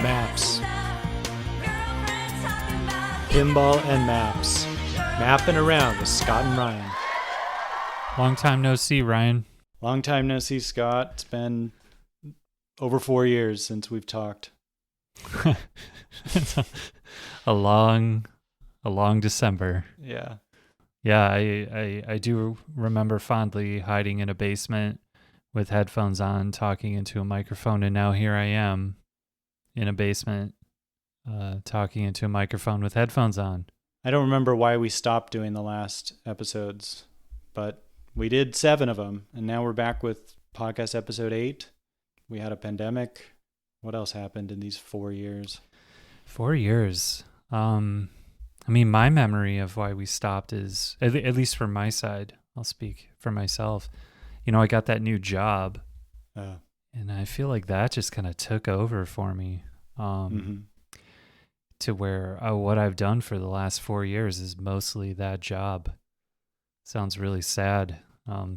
Maps. Pinball and Maps. Mappin Around with Scott and Ryan. Long time no see, Ryan. Long time no see, Scott. It's been over 4 years since we've talked. It's a long December. Yeah. Yeah, I do remember fondly hiding in a basement with headphones on, talking into a microphone, and now here I am in a basement talking into a microphone with headphones on. I don't remember why we stopped doing the last episodes, but we did 7 of them, and now we're back with podcast episode 8. We had a pandemic. What else happened in these 4 years? 4 years. I mean, my memory of why we stopped is, at least from my side, I'll speak for myself. You know, I got that new job, and I feel like that just kind of took over for me. To where what I've done for the last 4 years is mostly that job. Sounds really sad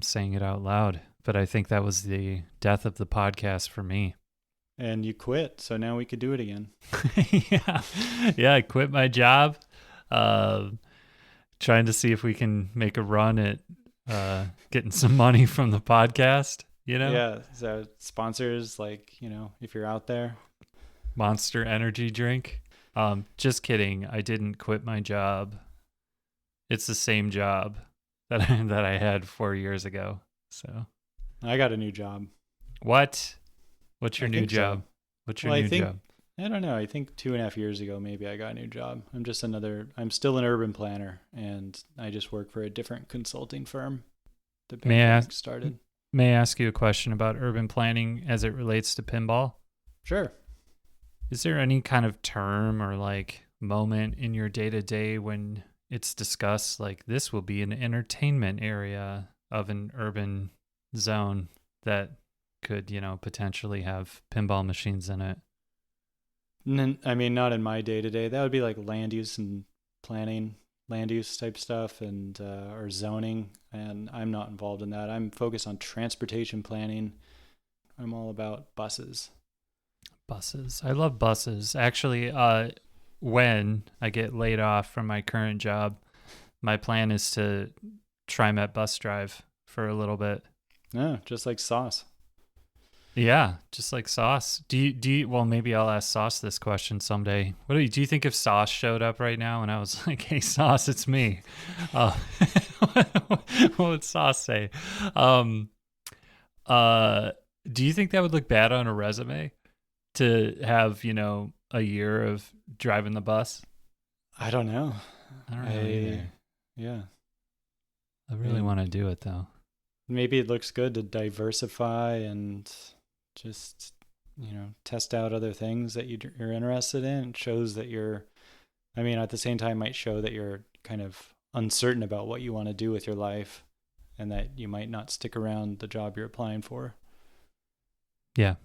saying it out loud, but I think that was the death of the podcast for me. And you quit, so now we could do it again. Yeah, I quit my job, trying to see if we can make a run at getting some money from the podcast, you know? Yeah, so sponsors, like, you know, if you're out there. Monster energy drink. Just kidding. I didn't quit my job. It's the same job that I had 4 years ago. So I got a new job. What? What's your new job? So. What's your new job? I don't know. I think 2.5 years ago, maybe I got a new job. I'm still an urban planner, and I just work for a different consulting firm. The pandemic started. May I ask you a question about urban planning as it relates to pinball? Sure. Is there any kind of term or like moment in your day-to-day when it's discussed like this will be an entertainment area of an urban zone that could, you know, potentially have pinball machines in it? I mean, not in my day-to-day. That would be like land use and planning, land use type stuff, and or zoning, and I'm not involved in that. I'm focused on transportation planning. I'm all about buses. Buses. I love buses. Actually, when I get laid off from my current job, my plan is to try Met bus drive for a little bit. Yeah, just like Sauce. Yeah, just like Sauce. Do you well, maybe I'll ask Sauce this question someday. Do you think if Sauce showed up right now and I was like, "Hey Sauce, it's me." What would Sauce say? Do you think that would look bad on a resume to have, you know, a year of driving the bus? I don't know. I don't know either. Yeah. I really want to do it though. Maybe it looks good to diversify and just, you know, test out other things that you're interested in. It shows that at the same time might show that you're kind of uncertain about what you want to do with your life and that you might not stick around the job you're applying for. Yeah.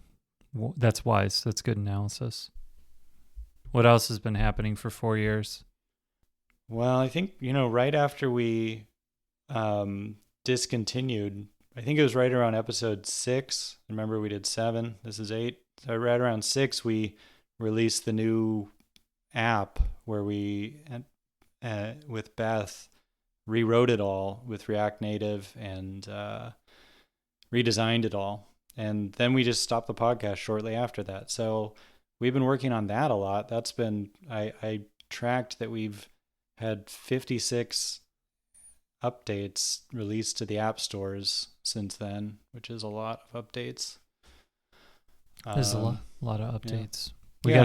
Well, that's wise. That's good analysis. What else has been happening for 4 years? Well, I think, you know, right after we discontinued, I think it was right around episode 6. Remember, we did 7. This is 8. So right around 6, we released the new app where we, with Beth, rewrote it all with React Native and redesigned it all. And then we just stopped the podcast shortly after that. So we've been working on that a lot. That's been, I tracked that we've had 56 updates released to the app stores since then, which is a lot of updates. There's a lot of updates. Yeah.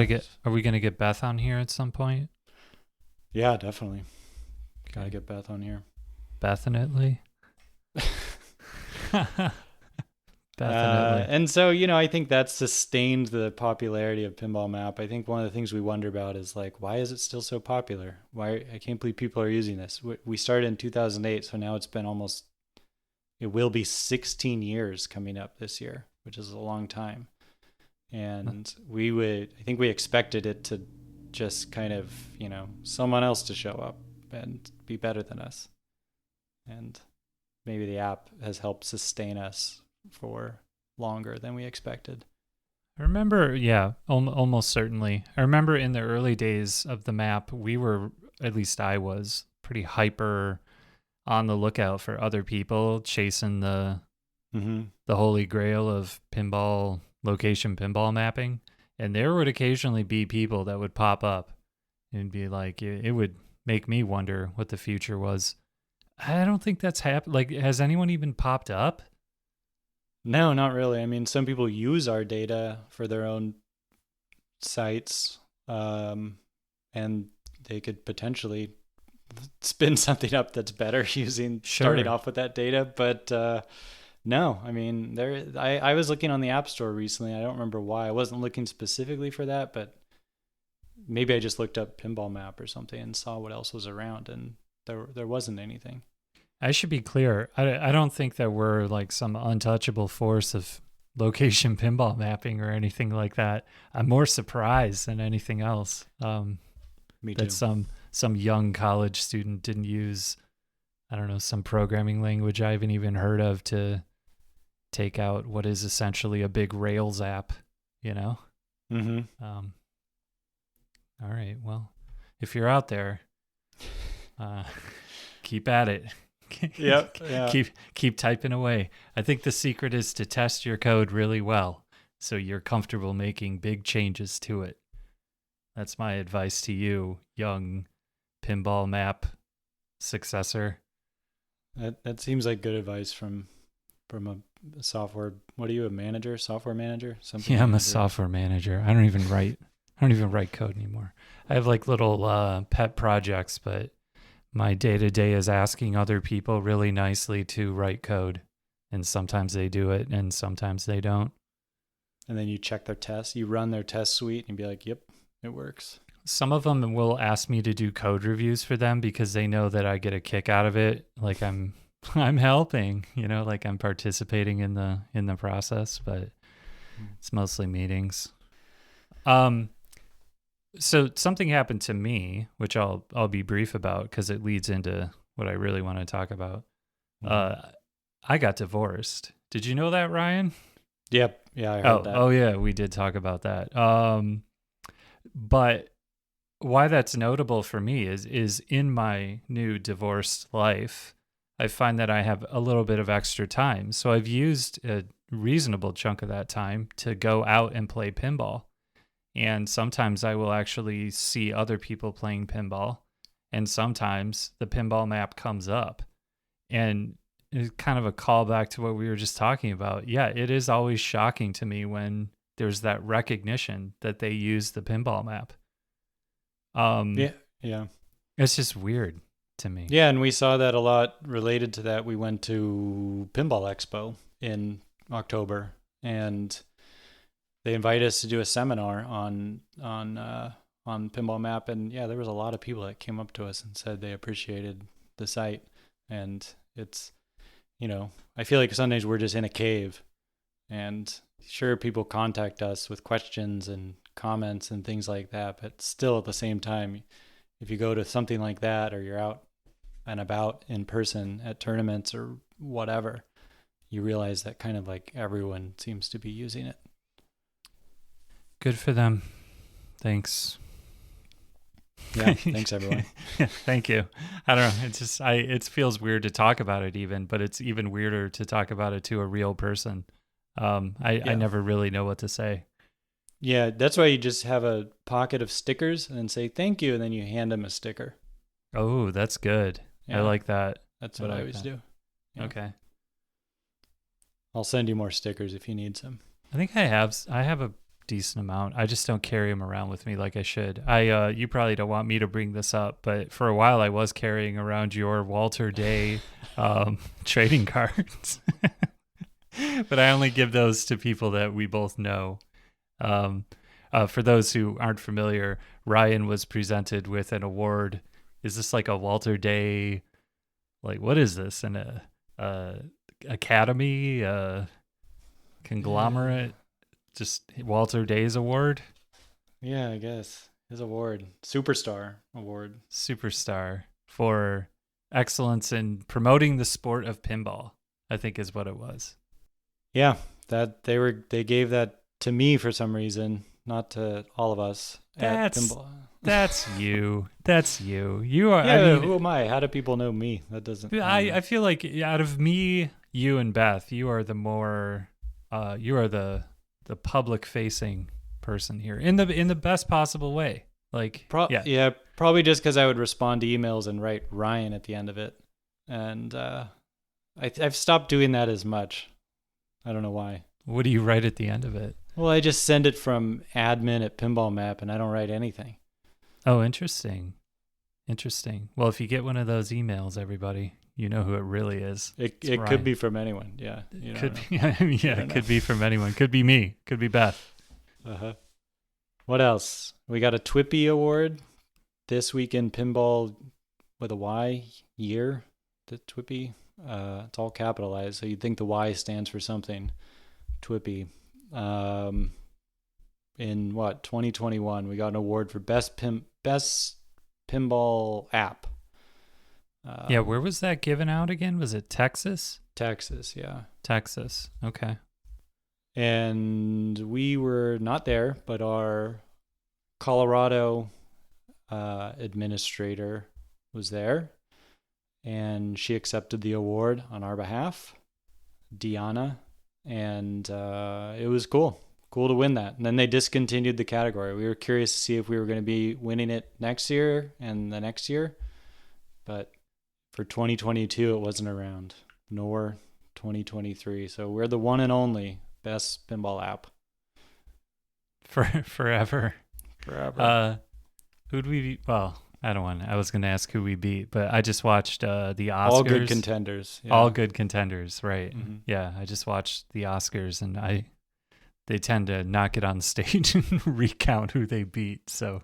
Are we going to get Beth on here at some point? Yeah, definitely. Okay. Gotta get Beth on here. Definitely. And so, you know, I think that sustained the popularity of Pinball Map. I think one of the things we wonder about is like, why is it still so popular? I can't believe people are using this. We started in 2008, so now it will be 16 years coming up this year, which is a long time. And I think we expected it to just kind of, you know, someone else to show up and be better than us. And maybe the app has helped sustain us for longer than we expected. I remember, yeah, almost certainly. I remember in the early days of the map, we were, at least I was, pretty hyper on the lookout for other people chasing Mm-hmm. the holy grail of pinball location pinball mapping. And there would occasionally be people that would pop up and be like, it would make me wonder what the future was. I don't think that's happened. Like, has anyone even popped up? No, not really. I mean, some people use our data for their own sites, and they could potentially spin something up that's better using starting Sure. off with that data. But no, I mean, I was looking on the App Store recently. I don't remember why. I wasn't looking specifically for that, but maybe I just looked up Pinball Map or something and saw what else was around, and there wasn't anything. I should be clear. I don't think that we're like some untouchable force of location pinball mapping or anything like that. I'm more surprised than anything else Me that too. some young college student didn't use, I don't know, some programming language I haven't even heard of to take out what is essentially a big Rails app, you know? Mm-hmm. All right. Well, if you're out there, keep at it. Yep. Yeah. keep typing away. I think the secret is to test your code really well so you're comfortable making big changes to it. That's my advice to you, young pinball map successor. That seems like good advice from a software. What are you, a manager, software manager, something? Yeah, I'm a manager? software manager. I don't even write code anymore. I have like little pet projects, but my day-to-day is asking other people really nicely to write code, and sometimes they do it and sometimes they don't. And then you check their tests. You run their test suite and be like, "Yep, it works." Some of them will ask me to do code reviews for them because they know that I get a kick out of it, like I'm I'm helping, like I'm participating in the process, but it's mostly meetings. So something happened to me, which I'll be brief about because it leads into what I really want to talk about. I got divorced. Did you know that, Ryan? Yep. Yeah, I heard that. Oh yeah, we did talk about that. But why that's notable for me is in my new divorced life, I find that I have a little bit of extra time. So I've used a reasonable chunk of that time to go out and play pinball. And sometimes I will actually see other people playing pinball. And sometimes the pinball map comes up. And it's kind of a callback to what we were just talking about. Yeah, it is always shocking to me when there's that recognition that they use the pinball map. Yeah. It's just weird to me. Yeah, and we saw that a lot related to that. We went to Pinball Expo in October, and they invited us to do a seminar on Pinball Map, and yeah, there was a lot of people that came up to us and said they appreciated the site, and it's, I feel like Sundays we're just in a cave, and sure, people contact us with questions and comments and things like that, but still at the same time, if you go to something like that or you're out and about in person at tournaments or whatever, you realize that kind of like everyone seems to be using it. Good for them. Thanks. Yeah, thanks everyone. Thank you. I don't know. It's just it feels weird to talk about it even, but it's even weirder to talk about it to a real person. I never really know what to say. Yeah, that's why you just have a pocket of stickers and then say thank you, and then you hand them a sticker. Oh, that's good. Yeah, I like that. That's what I always do. Yeah. Okay. I'll send you more stickers if you need some. I think I have a decent amount. I just don't carry them around with me like I should. You probably don't want me to bring this up, but for a while I was carrying around your Walter Day trading cards. But I only give those to people that we both know. For those who aren't familiar, Ryan was presented with an award. Is this like a Walter Day? Like, what is this? An academy, conglomerate? Just Walter Day's award? Yeah, I guess. His award. Superstar award. Superstar for excellence in promoting the sport of pinball, I think is what it was. Yeah, that they gave that to me for some reason, not to all of us at That's pinball. that's you. That's you. You are. Yeah, I mean, who am I? How do people know me? That doesn't. I don't know. I feel like out of me, you and Beth, you are the more, you are the public facing person here in the best possible way. Like, yeah. Yeah, probably just because I would respond to emails and write Ryan at the end of it, and I've stopped doing that as much. I don't know why. What do you write at the end of it? Well, I just send it from admin at Pinball Map, and I don't write anything. Oh, interesting. Interesting. Well, if you get one of those emails, everybody, you know who it really is. It Ryan. could be from anyone. Yeah, Could be, it could be from anyone. Could be me. Could be Beth. What else? We got a Twippy award this week in pinball with a Y year. The Twippy, it's all capitalized, so you'd think the Y stands for something. Twippy. In 2021, we got an award for best pinball app. Yeah, where was that given out again? Was it Texas? Texas, yeah. Texas. Okay. And we were not there, but our Colorado administrator was there, and she accepted the award on our behalf, Deanna, and it was cool to win that. And then they discontinued the category. We were curious to see if we were going to be winning it next year and the next year, but for 2022 it wasn't around, nor 2023. So we're the one and only best pinball app Forever. Who'd we beat? Well, I was going to ask who we beat, but I just watched the Oscars. All good contenders. Yeah. All good contenders, right. Mm-hmm. Yeah, I just watched the Oscars, and they tend to not get on stage and recount who they beat, so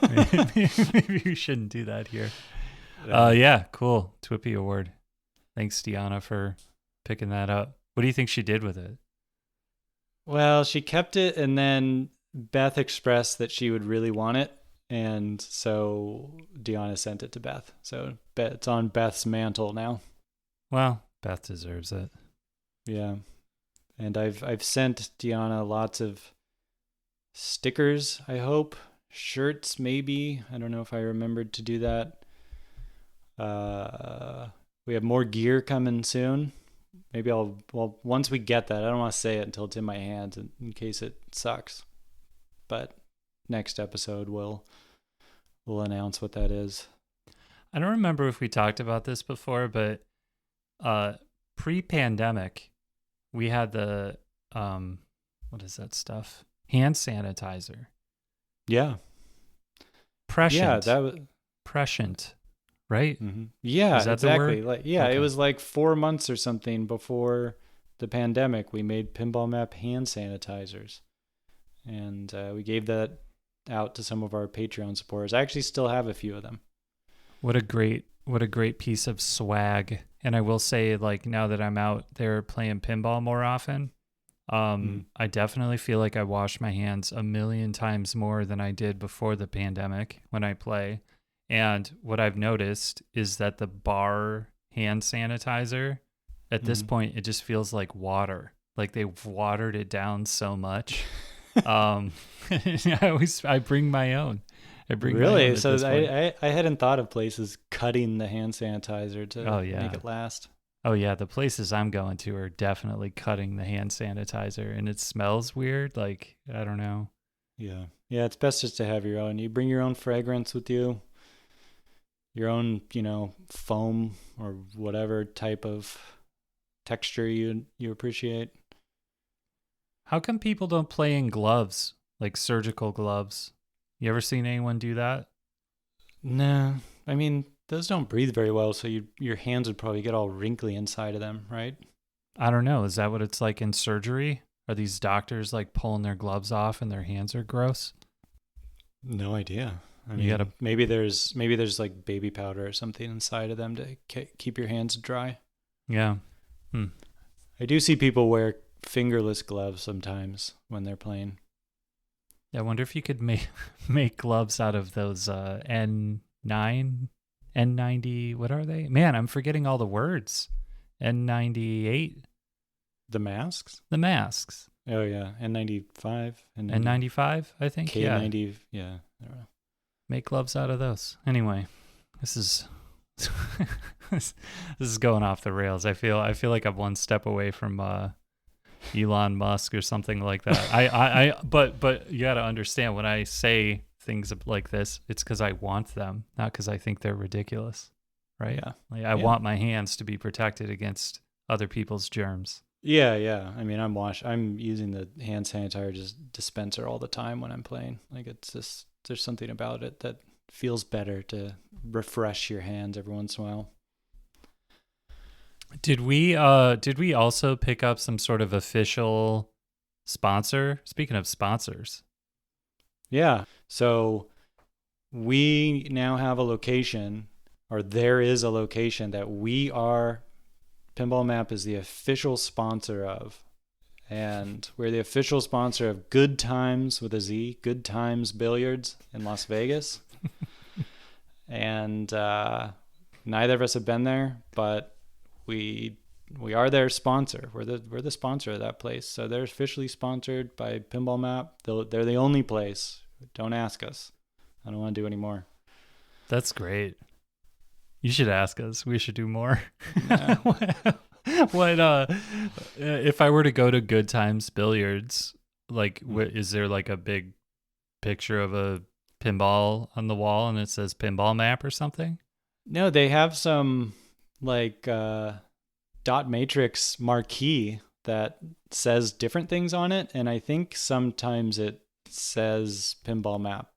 maybe we shouldn't do that here. Yeah, cool. Twippy Award. Thanks, Deanna, for picking that up. What do you think she did with it? Well, she kept it, and then Beth expressed that she would really want it, and so Deanna sent it to Beth. So it's on Beth's mantle now. Well, Beth deserves it. Yeah, and I've sent Deanna lots of stickers. I hope shirts, maybe. I don't know if I remembered to do that. We have more gear coming soon. Maybe once we get that, I don't want to say it until it's in my hands in case it sucks. But next episode we'll announce what that is. I don't remember if we talked about this before, but pre-pandemic, we had the what is that stuff? Hand sanitizer. Yeah. Prescient. Yeah, that was prescient. Right? Mm-hmm. Yeah, is that exactly. The word? Okay. It was like 4 months or something before the pandemic. We made Pinball Map hand sanitizers, and we gave that out to some of our Patreon supporters. I actually still have a few of them. What a great piece of swag. And I will say, like, now that I'm out there playing pinball more often, I definitely feel like I wash my hands a million times more than I did before the pandemic when I play. And what I've noticed is that the bar hand sanitizer, at this point, it just feels like water. Like they've watered it down so much. I bring my own. Really? So I hadn't thought of places cutting the hand sanitizer to make it last. Oh yeah, the places I'm going to are definitely cutting the hand sanitizer, and it smells weird. Like, I don't know. Yeah. It's best just to have your own. You bring your own fragrance with you. Your own, foam or whatever type of texture you appreciate. How come people don't play in gloves, like surgical gloves? You ever seen anyone do that? No. I mean, those don't breathe very well, so your hands would probably get all wrinkly inside of them, right? I don't know. Is that what it's like in surgery? Are these doctors like pulling their gloves off and their hands are gross? No idea. I mean, maybe there's like baby powder or something inside of them to keep your hands dry. Yeah. I do see people wear fingerless gloves sometimes when they're playing. Yeah, I wonder if you could make gloves out of those N9, N90. What are they? Man, I'm forgetting all the words. N98. The masks? The masks. Oh yeah, N95 and And 95, I think. Yeah. K90. Yeah, I don't know. Make gloves out of those. Anyway, this is this is going off the rails. I feel like I'm one step away from Elon Musk or something like that. But you got to understand, when I say things like this, it's because I want them, not because I think they're ridiculous, right? Yeah. Like I want my hands to be protected against other people's germs. Yeah. I mean, I'm using the hand sanitizer just dispenser all the time when I'm playing. Like it's just there's something about it that feels better to refresh your hands every once in a while. Did we also pick up some sort of official sponsor? Speaking of sponsors. Yeah. So we now have a location, or there is a location that Pinball Map is the official sponsor of. And we're the official sponsor of Good Times with a Z, Good Times Billiards in Las Vegas. And neither of us have been there, but we are their sponsor. We're the sponsor of that place. So they're officially sponsored by Pinball Map. They're the only place. Don't ask us. I don't want to do any more. That's great. You should ask us. We should do more. Nah. What if I were to go to Good Times Billiards, like is there like a big picture of a pinball on the wall and it says Pinball Map or something? No, they have some like dot matrix marquee that says different things on it, and I think sometimes it says Pinball Map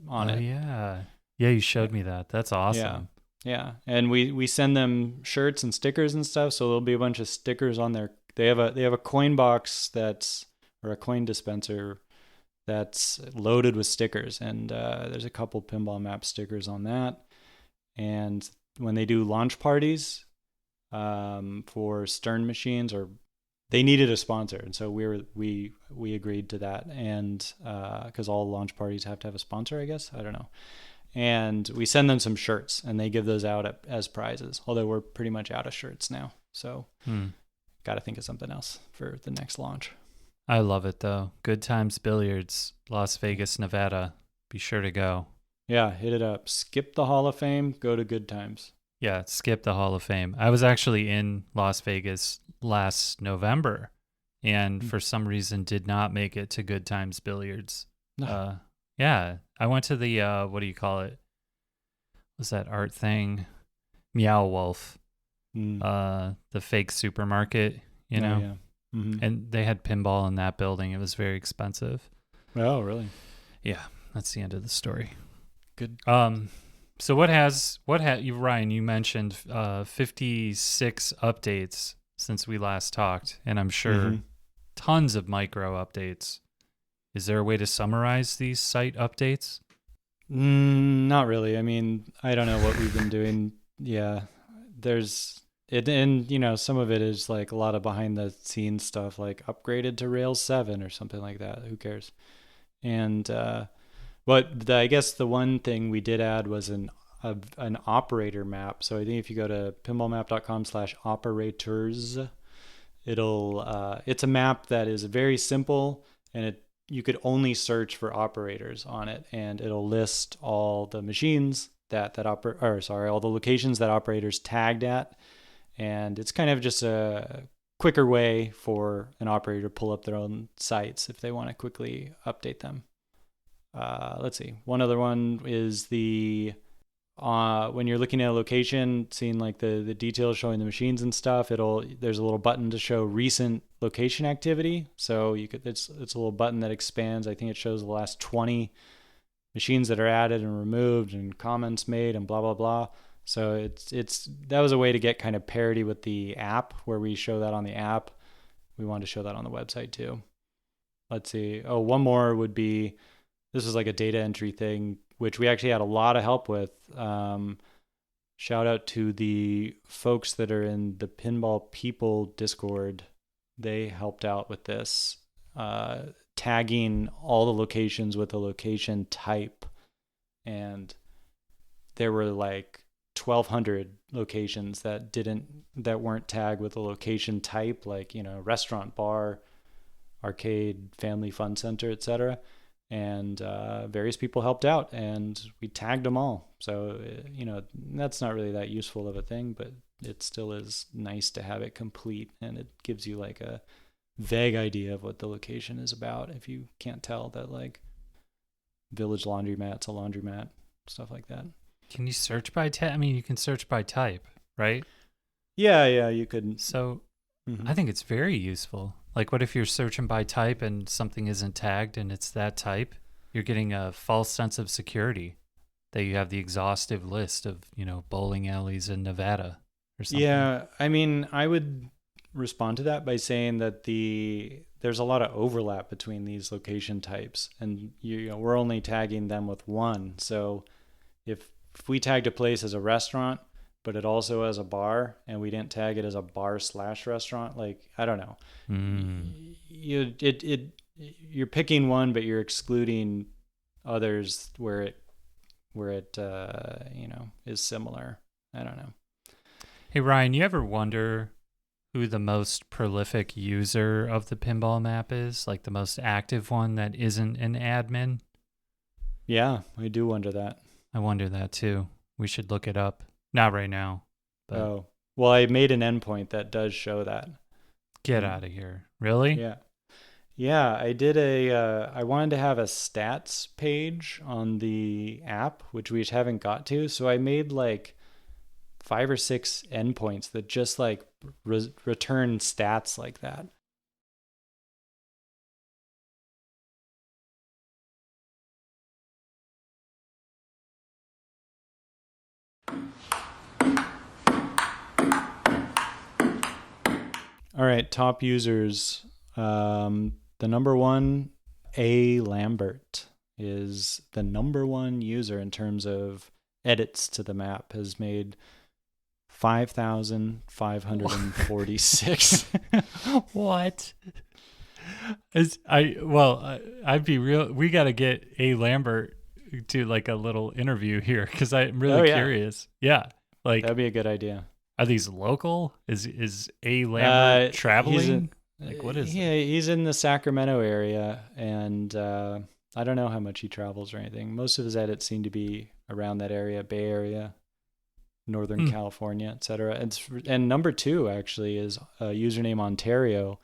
on it. Yeah, you showed me that. That's awesome. Yeah, and we send them shirts and stickers and stuff, so there'll be a bunch of stickers on there. They have a coin box or a coin dispenser that's loaded with stickers, and there's a couple Pinball Map stickers on that. And when they do launch parties for Stern machines, or they needed a sponsor, and so we agreed to that, and because all launch parties have to have a sponsor, I guess, I don't know. And we send them some shirts, and they give those out as prizes. Although we're pretty much out of shirts now, so got to think of something else for the next launch. I love it though. Good Times Billiards, Las Vegas, Nevada. Be sure to go. Yeah, hit it up. Skip the Hall of Fame, go to Good Times. Yeah, skip the Hall of Fame. I was actually in Las Vegas last November, and for some reason did not make it to Good Times Billiards. No. Yeah, I went to the what do you call it? What's that art thing? Meow Wolf. The fake supermarket, you know. Yeah. Mm-hmm. And they had pinball in that building. It was very expensive. Oh, really? Yeah, that's the end of the story. Good. So Ryan, you mentioned 56 updates since we last talked, and I'm sure tons of micro updates. Is there a way to summarize these site updates? Not really. I mean, I don't know what we've been doing. Yeah, there's it, and some of it is like a lot of behind the scenes stuff, like upgraded to Rails 7 or something like that. Who cares? And I guess the one thing we did add was an operator map. So I think if you go to pinballmap.com/operators, it's a map that is very simple, and you could only search for operators on it, and it'll list all the machines all the locations that operators tagged at. And it's kind of just a quicker way for an operator to pull up their own sites if they want to quickly update them. Let's see. One other one is when you're looking at a location, seeing like the details showing the machines and stuff, there's a little button to show recent location activity. So it's a little button that expands. I think it shows the last 20 machines that are added and removed and comments made and blah blah blah. So that was a way to get kind of parity with the app, where we show that on the app. We wanted to show that on the website too. Let's see. Oh, one more would be, this was like a data entry thing, which we actually had a lot of help with. Shout out to the folks that are in the Pinball People Discord. They helped out with this, tagging all the locations with a location type. And there were like 1,200 locations that weren't tagged with a location type, like, restaurant, bar, arcade, family fun center, etc. And various people helped out, and we tagged them all. So that's not really that useful of a thing, but it still is nice to have it complete, and it gives you like a vague idea of what the location is about if you can't tell that like village laundromat's a laundromat, stuff like that. Can you search by type? I mean, you can search by type, right? Yeah, you could. So I think it's very useful. Like, what if you're searching by type and something isn't tagged and it's that type? You're getting a false sense of security that you have the exhaustive list of, bowling alleys in Nevada or something. Yeah, I mean, I would respond to that by saying that there's a lot of overlap between these location types, and we're only tagging them with one. So if we tagged a place as a restaurant, but it also has a bar, and we didn't tag it as a bar/restaurant, like, I don't know. You're picking one, but you're excluding others where it is similar. I don't know. Hey, Ryan, you ever wonder who the most prolific user of the pinball map is? Like the most active one that isn't an admin? Yeah, I do wonder that. I wonder that too. We should look it up. Not right now. But Oh, well, I made an endpoint that does show that. Get out of here. Really? Yeah, I did I wanted to have a stats page on the app, which we haven't got to. So I made like 5 or 6 endpoints that just like return stats like that. All right, top users. The number one, A. Lambert, is the number one user in terms of edits to the map, has made 5,546. What? I'd be real. We got to get A. Lambert to like a little interview here because I'm really curious. Yeah. Like, that'd be a good idea. Are these local? Is A. Lambert traveling? What is he's in the Sacramento area, and I don't know how much he travels or anything. Most of his edits seem to be around that area, Bay Area, Northern California, etc. And number 2 actually is username Ontario,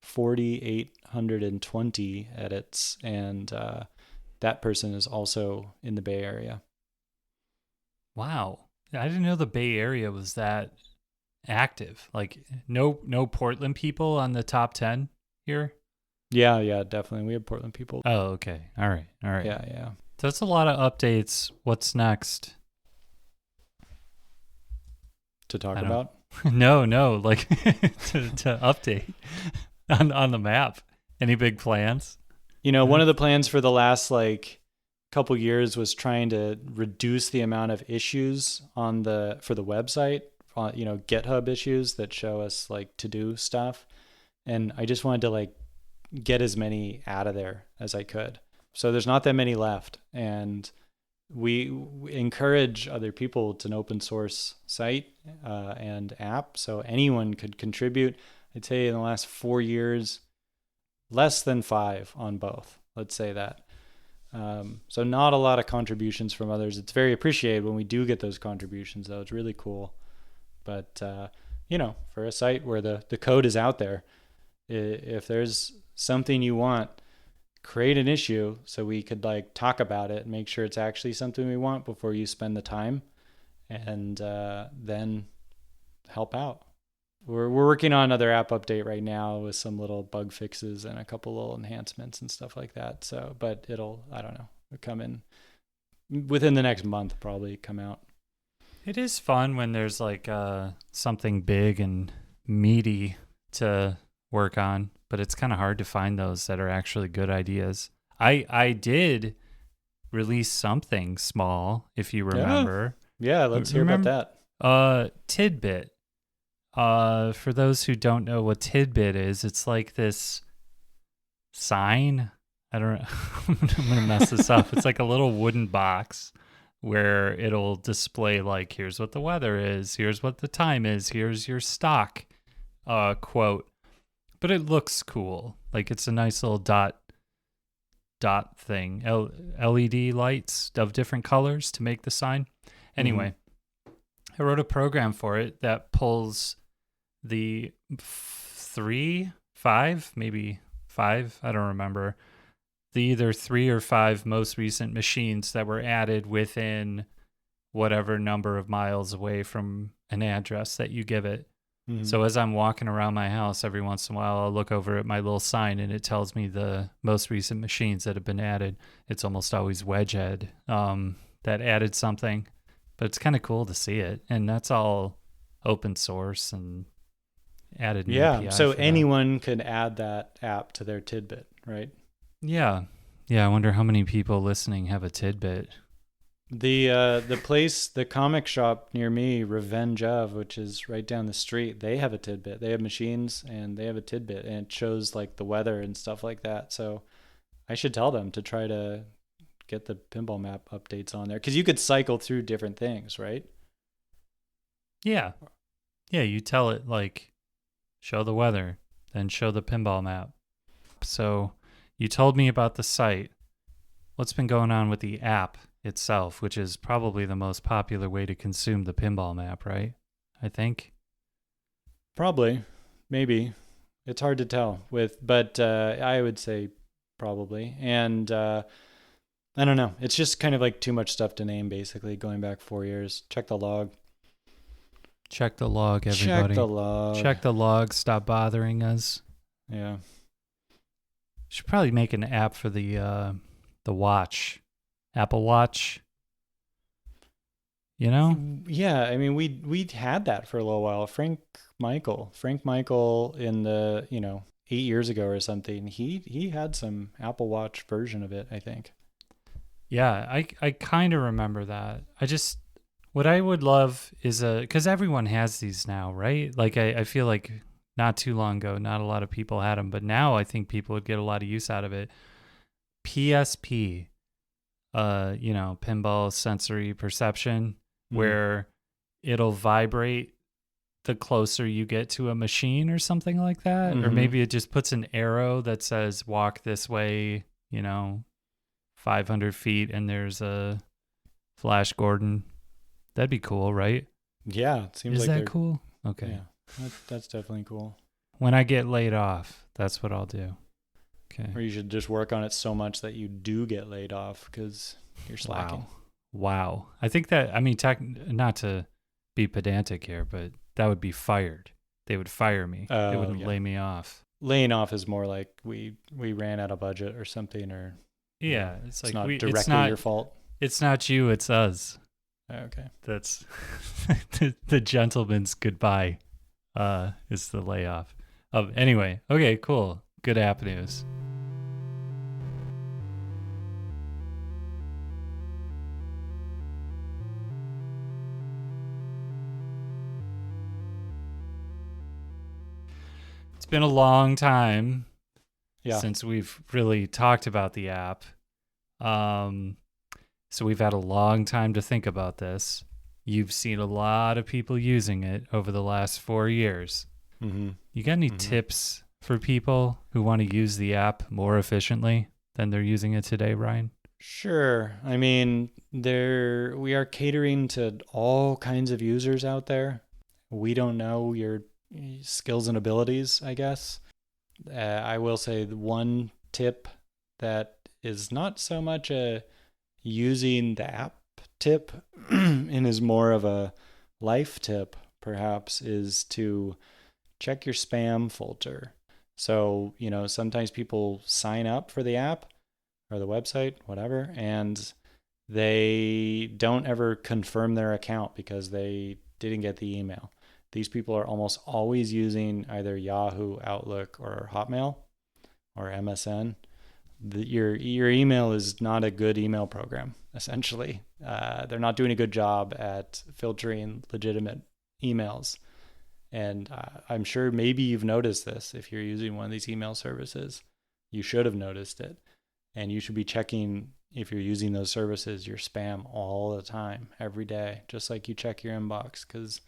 4,820 edits, and that person is also in the Bay Area. Wow, I didn't know the Bay Area was that active. Like no Portland people on the top 10 here. Yeah, definitely. We have Portland people. Oh, okay. All right. Yeah. So that's a lot of updates. What's next to talk about? No, like to update on the map. Any big plans? One of the plans for the last like couple years was trying to reduce the amount of issues for the website. GitHub issues that show us like to do stuff, and I just wanted to like get as many out of there as I could. So there's not that many left, and we encourage other people to an open source site and app, so anyone could contribute. I'd say in the last 4 years, less than 5 on both. Let's say that. So not a lot of contributions from others. It's very appreciated when we do get those contributions, though. It's really cool. But, for a site where the code is out there, if there's something you want, create an issue so we could like talk about it and make sure it's actually something we want before you spend the time, and then help out. We're working on another app update right now with some little bug fixes and a couple little enhancements and stuff like that. So, but it'll come in within the next month, probably come out. It is fun when there's like something big and meaty to work on, but it's kind of hard to find those that are actually good ideas. I did release something small, if you remember. Yeah, let's hear about that. Tidbit. For those who don't know what Tidbit is, it's like this sign. I don't know. I'm going to mess this up. It's like a little wooden box where it'll display like, here's what the weather is, here's what the time is, here's your stock quote. but it looks cool. Like it's a nice little dot thing. LED lights of different colors to make the sign. Anyway, I wrote a program for it that pulls the maybe five, I don't remember, the either 3 or 5 most recent machines that were added within whatever number of miles away from an address that you give it. So as I'm walking around my house, every once in a while, I'll look over at my little sign and it tells me the most recent machines that have been added. It's almost always Wedgehead that added something, but it's kind of cool to see it. And that's all open source and added an API so for anyone could add that app to their tidbit, right? that. Yeah, I wonder how many people listening have a tidbit. The comic shop near me, Revenge of, which is right down the street, they have a tidbit. They have machines and they have a tidbit, and it shows like the weather and stuff like that. So I should tell them to try to get the pinball map updates on there, because you could cycle through different things, right? Yeah. Yeah, you tell it like show the weather, then show the pinball map. So you told me about the site. What's been going on with the app itself, which is probably the most popular way to consume the pinball map, right? I think. Probably, maybe. It's hard to tell but I would say probably. And I don't know. It's just kind of like too much stuff to name, basically, going back 4 years. Check the log. Check the log, everybody. Check the log. Check the log. Stop bothering us. Yeah. Should probably make an app for the watch. Apple Watch. You know? Yeah, I mean, we had that for a little while. Frank Michael in the 8 years ago or something. He had some Apple Watch version of it, I think. Yeah, I kind of remember that. What I would love is because everyone has these now, right? Like I feel like not too long ago, not a lot of people had them, but now I think people would get a lot of use out of it. PSP. Pinball sensory perception, where it'll vibrate the closer you get to a machine or something like that. Or maybe it just puts an arrow that says walk this way, 500 feet and there's a Flash Gordon. That'd be cool, right? Yeah, it seems Is like that cool? Okay. Yeah, that's definitely cool. When I get laid off, that's what I'll do. Okay. Or you should just work on it so much that you do get laid off because you're slacking. Wow. I think that, not to be pedantic here, but that would be fired. They would fire me. They wouldn't lay me off. Laying off is more like we ran out of budget or something, or it's like not directly your fault. It's not you, it's us. Okay. That's the gentleman's goodbye is the layoff. Anyway, okay, cool. Good app news. It's been a long time since we've really talked about the app. So we've had a long time to think about this. You've seen a lot of people using it over the last 4 years. Mm-hmm. You got any tips for people who want to use the app more efficiently than they're using it today, Ryan? Sure. I mean, we are catering to all kinds of users out there. We don't know your skills and abilities, I guess. I will say the one tip that is not so much a using the app tip and is more of a life tip, perhaps, is to check your spam filter. So, sometimes people sign up for the app or the website, whatever, and they don't ever confirm their account because they didn't get the email. These people are almost always using either Yahoo, Outlook, or Hotmail or MSN. Your email is not a good email program, essentially. They're not doing a good job at filtering legitimate emails. And I'm sure maybe you've noticed this if you're using one of these email services. You should have noticed it. And you should be checking, if you're using those services, your spam all the time, every day, just like you check your inbox, because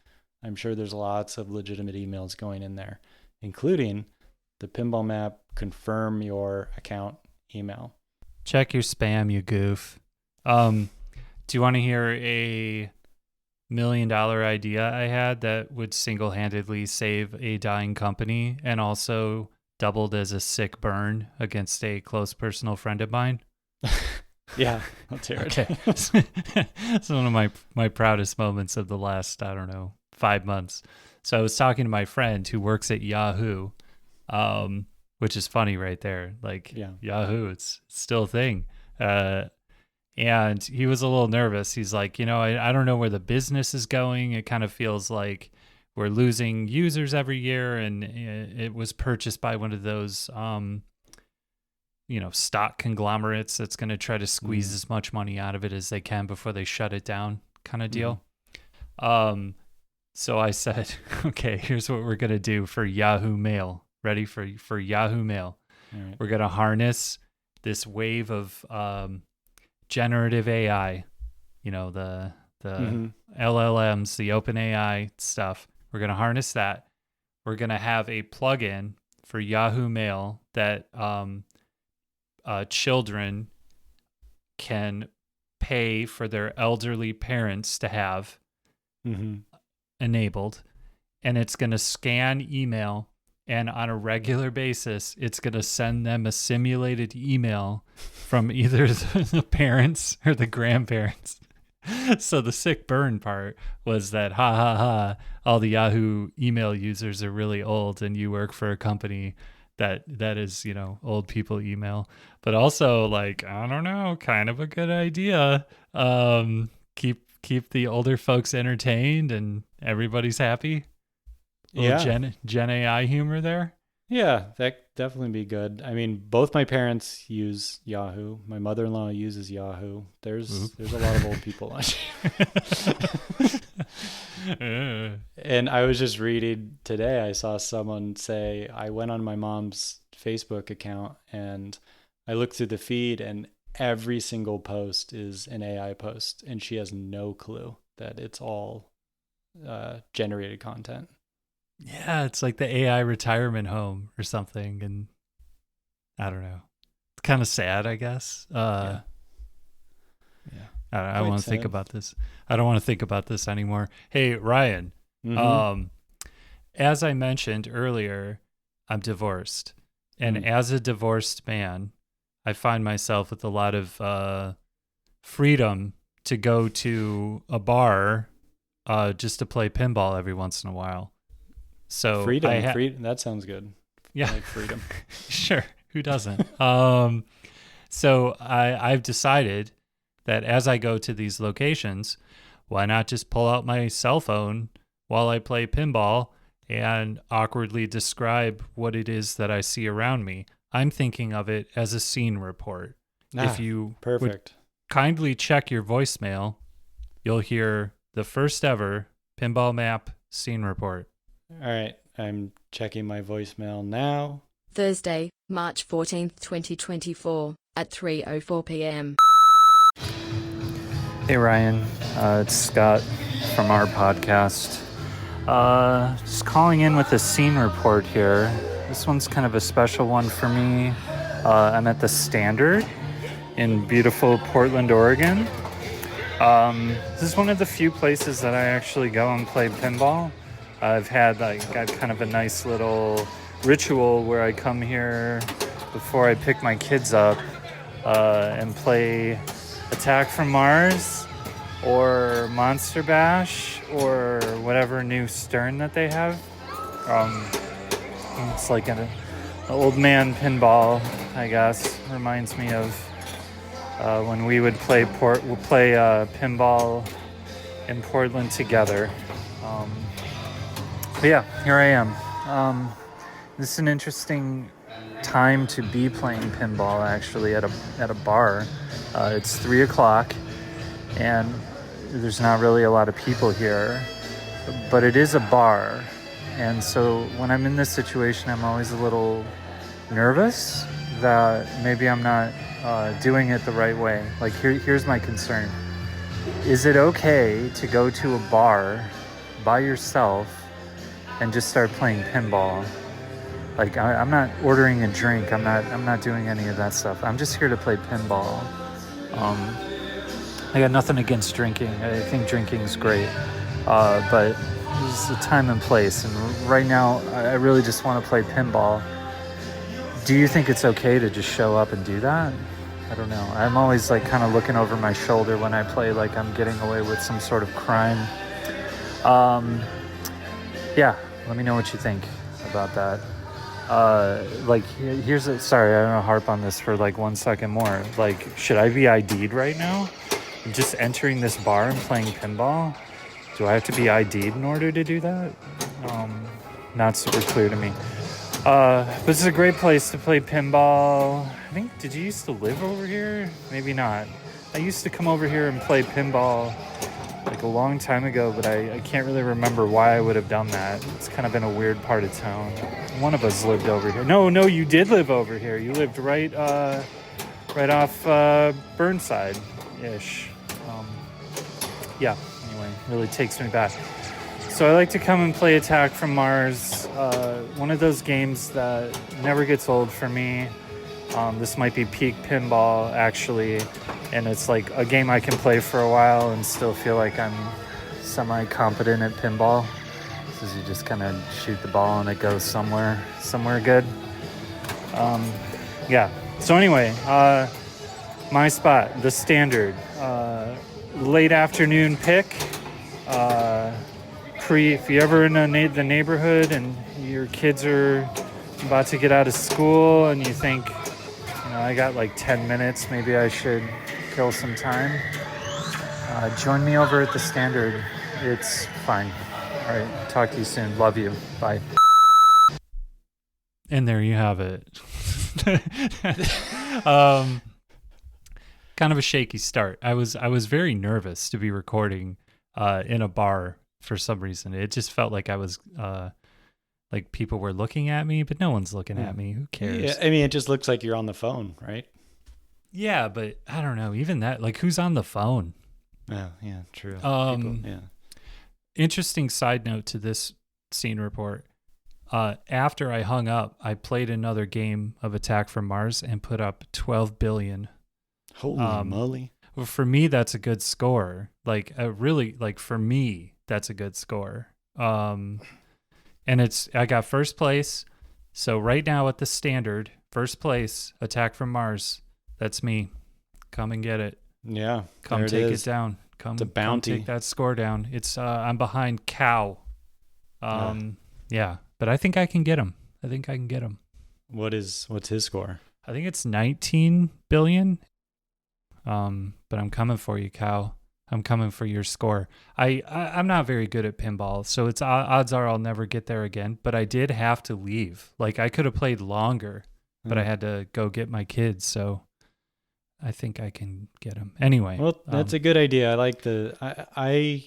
I'm sure there's lots of legitimate emails going in there, including the pinball map, confirm your account email. Check your spam, you goof. Do you want to hear a $1 million idea I had that would single-handedly save a dying company and also doubled as a sick burn against a close personal friend of mine? Yeah, let's hear it. Okay. It's one of my proudest moments of the last, 5 months. So I was talking to my friend who works at Yahoo, which is funny right there. Like, Yeah. Yahoo, it's still a thing. And he was a little nervous. He's like, I don't know where the business is going. It kind of feels like we're losing users every year, and it was purchased by one of those stock conglomerates that's going to try to squeeze as much money out of it as they can before they shut it down, kind of deal. So I said, okay, here's what we're going to do for Yahoo Mail. Ready for Yahoo Mail? Right. We're going to harness this wave of generative AI, the LLMs, the OpenAI stuff. We're going to harness that. We're going to have a plugin for Yahoo Mail that children can pay for their elderly parents to have enabled, and it's going to scan email, and on a regular basis it's going to send them a simulated email from either the parents or the grandparents. So the sick burn part was that all the Yahoo email users are really old and you work for a company that is, old people email. But also, like, I don't know, kind of a good idea. Keep the older folks entertained and everybody's happy. Little Gen AI humor there. Yeah, that definitely be good. I mean, both my parents use Yahoo. My mother-in-law uses Yahoo. There's a lot of old people on here. And I was just reading today, I saw someone say, I went on my mom's Facebook account and I looked through the feed and every single post is an AI post, and she has no clue that it's all generated content. Yeah, it's like the AI retirement home or something, and I don't know. It's kind of sad, I guess. Yeah. I don't want to think about this. I don't want to think about this anymore. Hey, Ryan. As I mentioned earlier, I'm divorced, and as a divorced man, I find myself with a lot of freedom to go to a bar just to play pinball every once in a while. So freedom. That sounds good. Yeah, I like freedom. Sure, who doesn't? So I've decided that as I go to these locations, why not just pull out my cell phone while I play pinball and awkwardly describe what it is that I see around me? I'm thinking of it as a scene report. If you would kindly check your voicemail, you'll hear the first ever pinball map scene report. All right, I'm checking my voicemail now. Thursday, March 14th, 2024, at 3:04 p.m. Hey Ryan, it's Scott from our podcast. Just calling in with a scene report here. This one's kind of a special one for me. I'm at the Standard in beautiful Portland, Oregon. This is one of the few places that I actually go and play pinball. I've got kind of a nice little ritual where I come here before I pick my kids up and play Attack from Mars or Monster Bash or whatever new Stern that they have. It's like an old man pinball, I guess. Reminds me of when we would play pinball in Portland together. But yeah, here I am. This is an interesting time to be playing pinball, actually, at a bar. It's 3:00, and there's not really a lot of people here, but it is a bar. And so when I'm in this situation, I'm always a little nervous that maybe I'm not doing it the right way. Like, here's my concern. Is it okay to go to a bar by yourself and just start playing pinball? Like I'm not ordering a drink. I'm not doing any of that stuff. I'm just here to play pinball. Um, I got nothing against drinking. I think drinking's great, but there's a time and place. And right now, I really just want to play pinball. Do you think it's okay to just show up and do that? I don't know. I'm always like kind of looking over my shoulder when I play, like I'm getting away with some sort of crime. Yeah, let me know what you think about that. Like here's a, sorry, I don't know, harp on this for like 1 second more. Like, should I be ID'd right now? Just entering this bar and playing pinball? Do I have to be ID'd in order to do that? Not super clear to me. But this is a great place to play pinball. I think, did you used to live over here? Maybe not. I used to come over here and play pinball like a long time ago, but I can't really remember why I would have done that. It's kind of been a weird part of town. One of us lived over here. No, you did live over here. You lived right off Burnside-ish. Yeah, anyway, really takes me back. So I like to come and play Attack from Mars. One of those games that never gets old for me. This might be peak pinball, actually. And it's like a game I can play for a while and still feel like I'm semi-competent at pinball. Because you just kind of shoot the ball and it goes somewhere good. Yeah. So anyway, my spot, the standard. Late afternoon pick. If you're ever in the neighborhood and your kids are about to get out of school and you think, I got like 10 minutes, maybe I should kill some time, join me over at the standard. It's fine. All right, talk to you soon. Love you. Bye. And there you have it. Kind of a shaky start. I was very nervous to be recording in a bar for some reason. It just felt like I was like people were looking at me, but no one's looking at me. Who cares? Yeah, I mean, it just looks like you're on the phone, right? Yeah, but I don't know. Even that, like, who's on the phone? Oh, yeah, true. Yeah. Interesting side note to this scene report. After I hung up, I played another game of Attack from Mars and put up 12 billion. Holy moly. Well, for me, that's a good score. Like, really, like, for me, that's a good score. And I got first place. So right now at the standard, first place, Attack from Mars. That's me. Come and get it. Yeah. Come take it down. Come, it's a bounty. Come take that score down. It's I'm behind Cow. Yeah, but I think I can get him. What's his score? I think it's 19 billion. But I'm coming for you, Cow. I'm coming for your score. I'm not very good at pinball, so it's odds are I'll never get there again. But I did have to leave. Like, I could have played longer, but I had to go get my kids. So I think I can get them anyway. Well, that's a good idea. I like I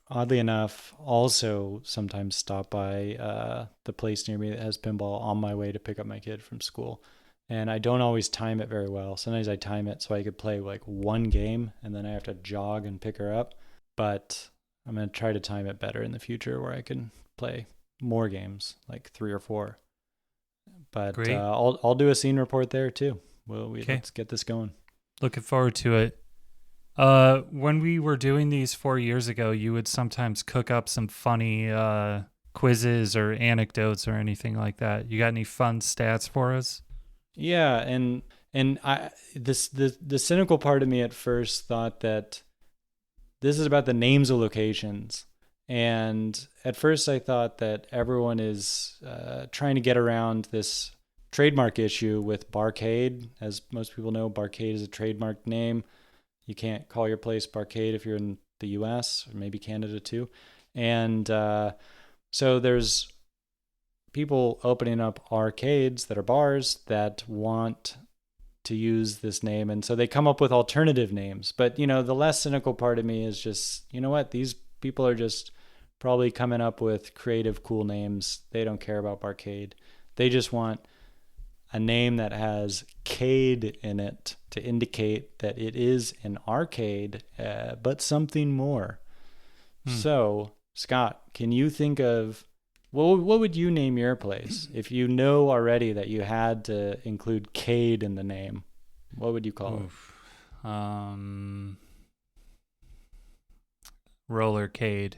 oddly enough also sometimes stop by the place near me that has pinball on my way to pick up my kid from school. And I don't always time it very well. Sometimes I time it so I could play like one game and then I have to jog and pick her up. But I'm going to try to time it better in the future where I can play more games, like 3 or 4. But I'll do a scene report there too. Let's get this going. Looking forward to it. When we were doing these 4 years ago, you would sometimes cook up some funny quizzes or anecdotes or anything like that. You got any fun stats for us? Yeah, and the cynical part of me at first thought that this is about the names of locations. And at first I thought that everyone is trying to get around this trademark issue with Barcade. As most people know, Barcade is a trademarked name. You can't call your place Barcade if you're in the US or maybe Canada too. And so there's people opening up arcades that are bars that want to use this name. And so they come up with alternative names. But, the less cynical part of me is just, you know what? These people are just probably coming up with creative, cool names. They don't care about Barcade. They just want a name that has cade in it to indicate that it is an arcade, but something more. So, Scott, can you think of What would you name your place if you know already that you had to include cade in the name? What would you call it? Rollercade.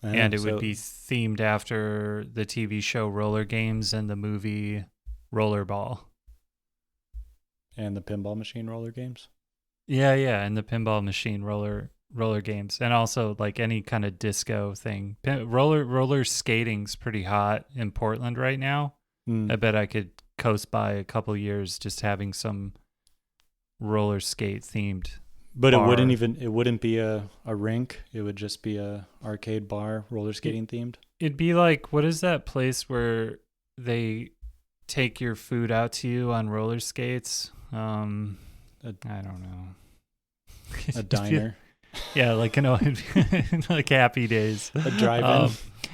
Oh, And it would be themed after the TV show Roller Games and the movie Rollerball. And the pinball machine roller games. Yeah, and the pinball machine roller games, and also like any kind of disco thing. Roller skating's pretty hot in Portland right now. I bet I could coast by a couple years just having some roller skate themed. But bar. it wouldn't be a rink. It would just be a arcade bar, roller skating themed. It'd be like, what is that place where they take your food out to you on roller skates? I don't know. A diner. Yeah, like like Happy Days. A drive-in.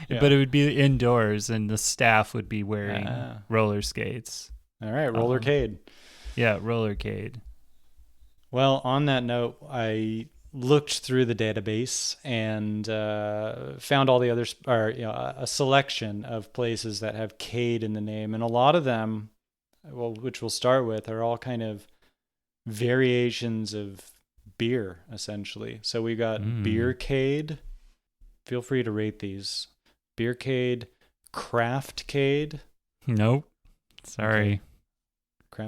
Yeah. But it would be indoors, and the staff would be wearing roller skates. All right, rollercade. Yeah, rollercade. Well, on that note, I looked through the database and found all the others, a selection of places that have cade in the name, and a lot of them, which we'll start with, are all kind of variations of beer, essentially. So we got beercade. Feel free to rate these. Beercade, craftcade. Nope. Sorry. Okay.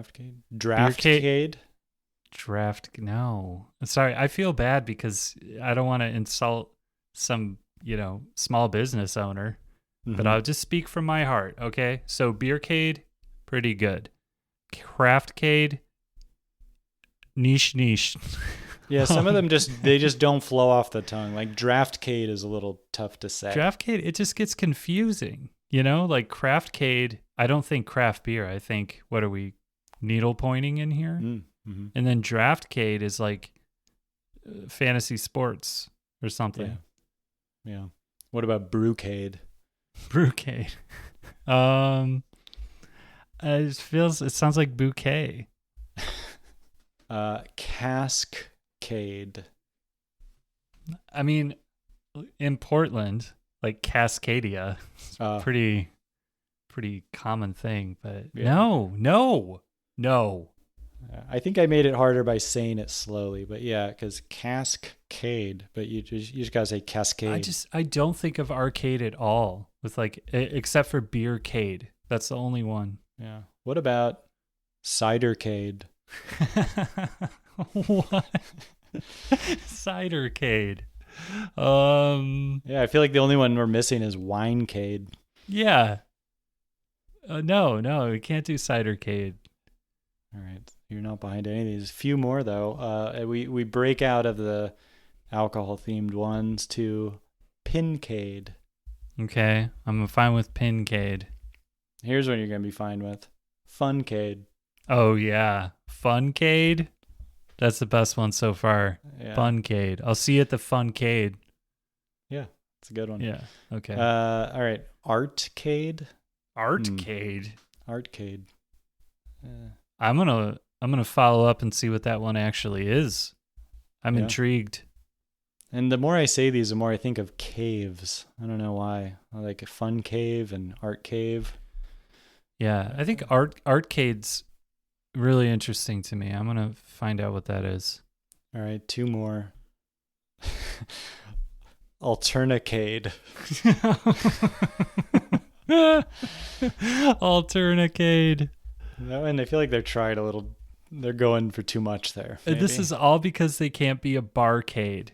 Craftcade. Draftcade. No. Sorry, I feel bad because I don't want to insult some, small business owner, but I'll just speak from my heart, okay? So beercade, pretty good. Craftcade, niche. Yeah, some of them they just don't flow off the tongue. Like draftcade is a little tough to say. Draftcade, it just gets confusing, like craftcade. I don't think craft beer. I think, what are we, needle pointing in here? Mm-hmm. And then draftcade is like fantasy sports or something. Yeah. What about brewcade? Brewcade. It sounds like bouquet. Cascade. I mean, in Portland, like Cascadia, it's pretty common thing, but no. I think I made it harder by saying it slowly, but yeah, because cascade, but you just gotta say cascade. I don't think of arcade at all with except for beercade. That's the only one. Yeah. What about cidercade? What? Cidercade. Yeah, I feel like the only one we're missing is winecade. Yeah. No, we can't do cidercade. All right, you're not behind any of these. A few more though. We break out of the alcohol themed ones to pincade. Okay, I'm fine with pincade. Here's what you're gonna be fine with: funcade. Oh yeah, funcade. That's the best one so far. Yeah. Funcade. I'll see you at the funcade. Yeah, it's a good one. Yeah. Okay. All right, artcade. Artcade. Artcade. I'm gonna follow up and see what that one actually is. I'm intrigued. And the more I say these, the more I think of caves. I don't know why. I like a fun cave and art cave. Yeah, I think arcade's really interesting to me. I'm gonna find out what that is. All right, two more. Alternacade. Alternacade. No, and I feel like they're trying a little. They're going for too much there. Maybe. This is all because they can't be a barcade.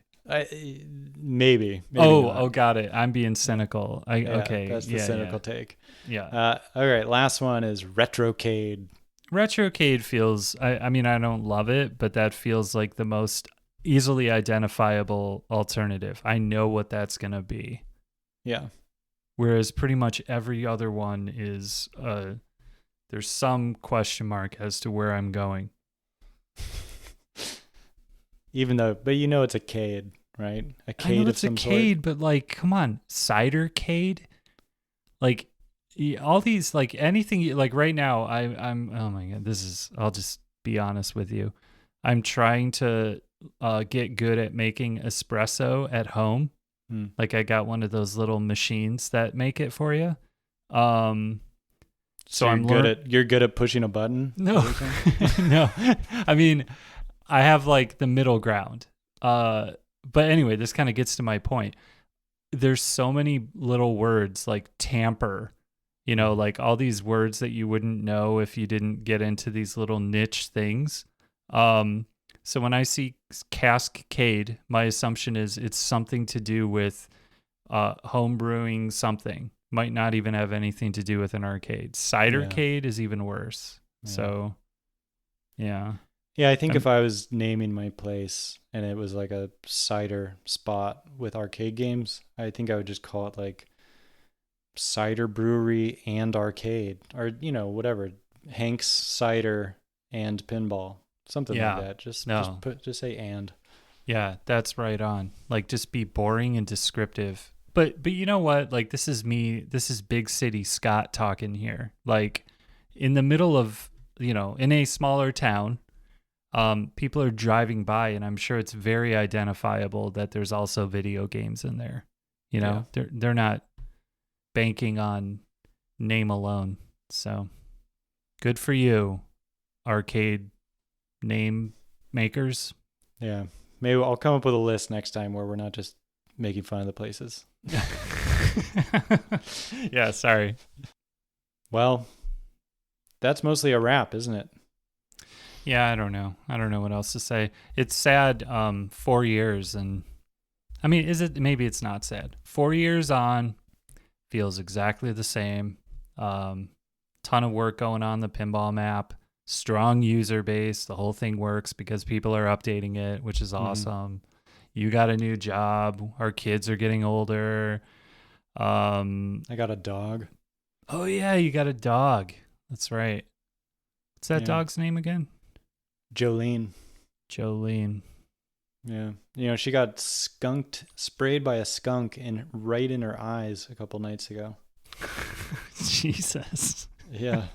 Maybe oh, got it. I'm being cynical. Okay, that's the cynical take. Yeah. All right, last one is retrocade. Retrocade feels. I mean, I don't love it, but that feels like the most easily identifiable alternative. I know what that's gonna be. Yeah. Whereas pretty much every other one is there's some question mark as to where I'm going. Even though, but it's a cade, right? A cade I know of it's some a cade, sort. but come on, cidercade, all these, anything, right now, I'm. Oh my god, I'll just be honest with you. I'm trying to get good at making espresso at home. Mm. Like I got one of those little machines that make it for you. So you're good at pushing a button? No, no. I mean, I have like the middle ground. But anyway, this kind of gets to my point. There's so many little words like tamper, like all these words that you wouldn't know if you didn't get into these little niche things. So when I see cade, my assumption is it's something to do with home brewing something. Might not even have anything to do with an arcade. Cidercade is even worse. Yeah. So, yeah. Yeah, I think if I was naming my place and it was like a cider spot with arcade games, I think I would just call it like Cider Brewery and Arcade, or whatever, Hank's Cider and Pinball, something like that. Just say and. Yeah, that's right on. Like just be boring and descriptive. But you know what? Like this is big city Scott talking here. Like in the middle of, in a smaller town, people are driving by and I'm sure it's very identifiable that there's also video games in there. They're not banking on name alone. So good for you, arcade name makers. Yeah. Maybe I'll come up with a list next time where we're not just making fun of the places. Yeah, sorry. Well, that's mostly a wrap, isn't it? Yeah, I don't know what else to say. It's sad, 4 years, and I mean, maybe it's not sad. 4 years on, feels exactly the same. Ton of work going on the pinball map, strong user base. The whole thing works because people are updating it, which is awesome. You got a new job. Our kids are getting older. I got a dog. Oh yeah, you got a dog. That's right. What's that dog's name again? Jolene. Yeah. She got sprayed by a skunk right in her eyes a couple nights ago. Jesus. Yeah.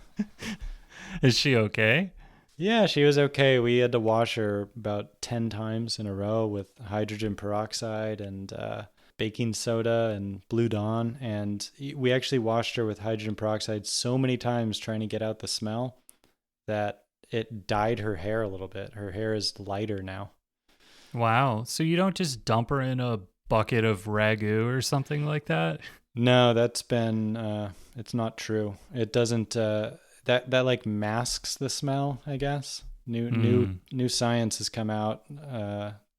Is she okay? Yeah, she was okay. We had to wash her about 10 times in a row with hydrogen peroxide and baking soda and Blue Dawn. And we actually washed her with hydrogen peroxide so many times trying to get out the smell that it dyed her hair a little bit. Her hair is lighter now. Wow. So you don't just dump her in a bucket of ragu or something like that? No, that's been, it's not true. It doesn't, that like masks the smell, I guess. New science has come out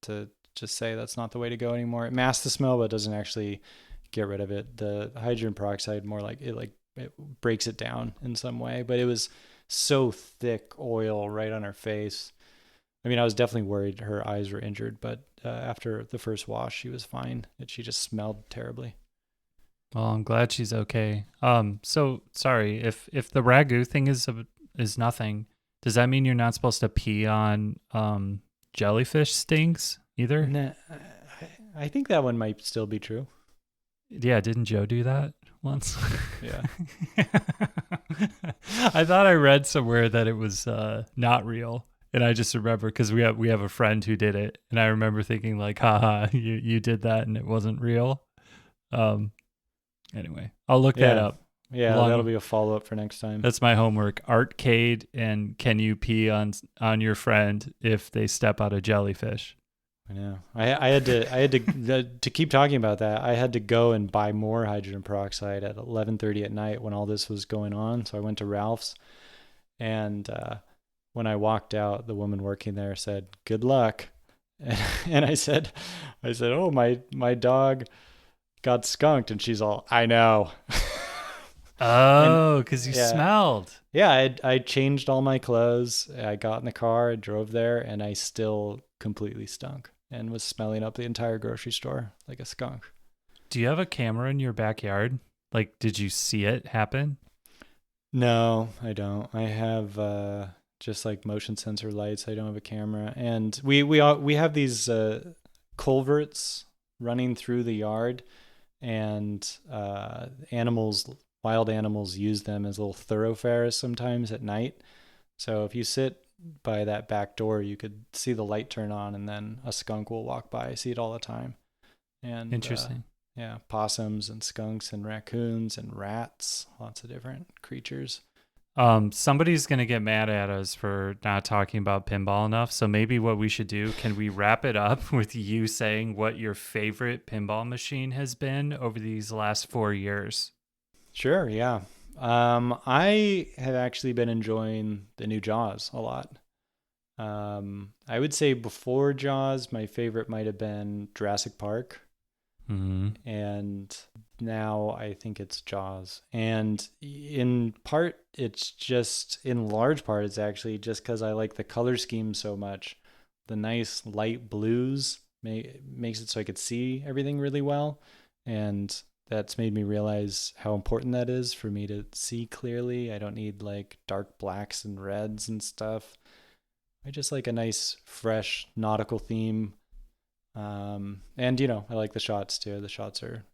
to just say that's not the way to go anymore. It masks the smell, but it doesn't actually get rid of it. The hydrogen peroxide more like it breaks it down in some way. But it was so thick oil right on her face. I mean, I was definitely worried her eyes were injured, but after the first wash, she was fine. She just smelled terribly. Well, I'm glad she's okay. So sorry if the ragu thing is nothing. Does that mean you're not supposed to pee on jellyfish stings either? Nah, I think that one might still be true. Yeah, didn't Joe do that once? Yeah. I thought I read somewhere that it was not real, and I just remember because we have a friend who did it, and I remember thinking like, haha, you did that and it wasn't real. Anyway, I'll look that up. Yeah, that'll be a follow-up for next time. That's my homework. Arcade and can you pee on your friend if they step out a jellyfish? I know. I had to keep talking about that. I had to go and buy more hydrogen peroxide at 11:30 at night when all this was going on. So I went to Ralph's, and when I walked out, the woman working there said, "Good luck," and I said, "Oh, my dog got skunked," and she's all, "I know." Oh, because you smelled. Yeah, I changed all my clothes. I got in the car, I drove there, and I still completely stunk and was smelling up the entire grocery store like a skunk. Do you have a camera in your backyard? Like, did you see it happen? No, I don't. I have just like motion sensor lights. I don't have a camera, and we have these culverts running through the yard, and wild animals use them as little thoroughfares sometimes at night. So if you sit by that back door, you could see the light turn on, and then a skunk will walk by. I see it all the time. and Interesting. yeah, possums and skunks and raccoons and rats, lots of different creatures. Somebody's going to get mad at us for not talking about pinball enough. So maybe what we should do, can we wrap it up with you saying what your favorite pinball machine has been over these last 4 years? Sure, yeah. I have actually been enjoying the new Jaws a lot. I would say before Jaws, my favorite might have been Jurassic Park. Mm-hmm. And now I think it's Jaws. And in large part, it's actually just because I like the color scheme so much. The nice light blues makes it so I could see everything really well. And that's made me realize how important that is for me to see clearly. I don't need like dark blacks and reds and stuff. I just like a nice, fresh nautical theme. And I like the shots too.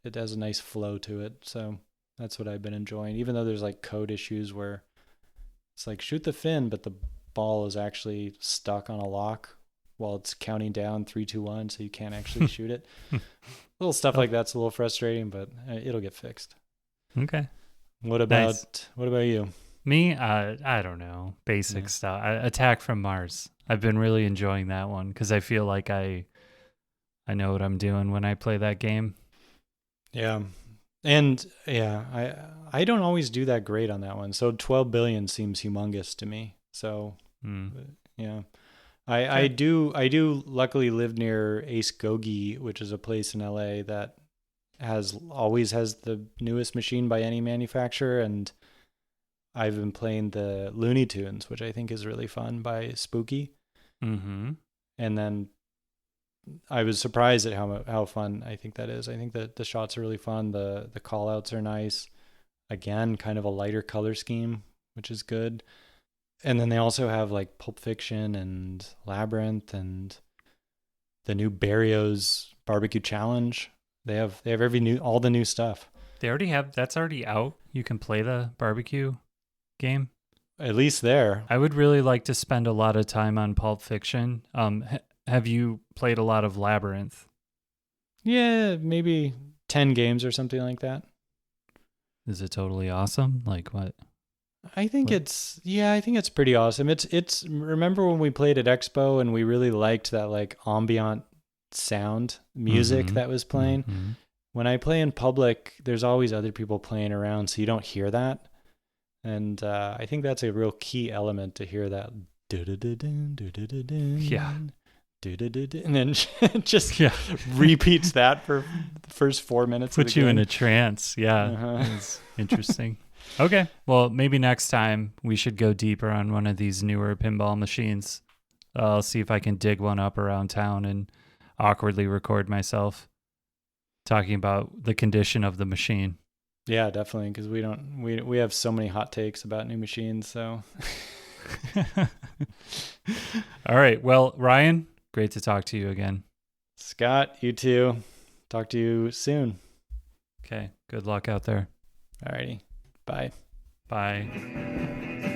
It has a nice flow to it. So that's what I've been enjoying, even though there's like code issues where it's like shoot the fin, but the ball is actually stuck on a lock while it's counting down 3, 2, 1. So you can't actually shoot it. Little stuff like that's a little frustrating, but it'll get fixed. Okay. What about you? Me, I don't know. Basic stuff. Attack from Mars. I've been really enjoying that one because I feel like I know what I'm doing when I play that game. Yeah. And yeah, I don't always do that great on that one. So 12 billion seems humongous to me. So yeah. I do luckily live near Ace Gogi, which is a place in LA that always has the newest machine by any manufacturer, and I've been playing the Looney Tunes, which I think is really fun by Spooky. Mm-hmm. And then I was surprised at how fun I think that is. I think that the shots are really fun. The call outs are nice. Again, kind of a lighter color scheme, which is good. And then they also have like Pulp Fiction and Labyrinth and the new Barrios Barbecue Challenge. They have all the new stuff. They already have, that's already out. You can play the barbecue game. At least there. I would really like to spend a lot of time on Pulp Fiction. Have you played a lot of Labyrinth? Yeah, maybe 10 games or something like that. Is it totally awesome? Like what? I think it's pretty awesome. It's remember when we played at Expo and we really liked that like ambient sound music that was playing? Mm-hmm. When I play in public, there's always other people playing around, so you don't hear that. And I think that's a real key element to hear that. Yeah. And then just repeats that for the first 4 minutes. Put you in a trance. Yeah. It's interesting. Okay. Well, maybe next time we should go deeper on one of these newer pinball machines. I'll see if I can dig one up around town and awkwardly record myself talking about the condition of the machine. Yeah, definitely. Because we have so many hot takes about new machines. So. All right. Well, Ryan, great to talk to you again. Scott, you too. Talk to you soon. Okay. Good luck out there. Alrighty. Bye. Bye.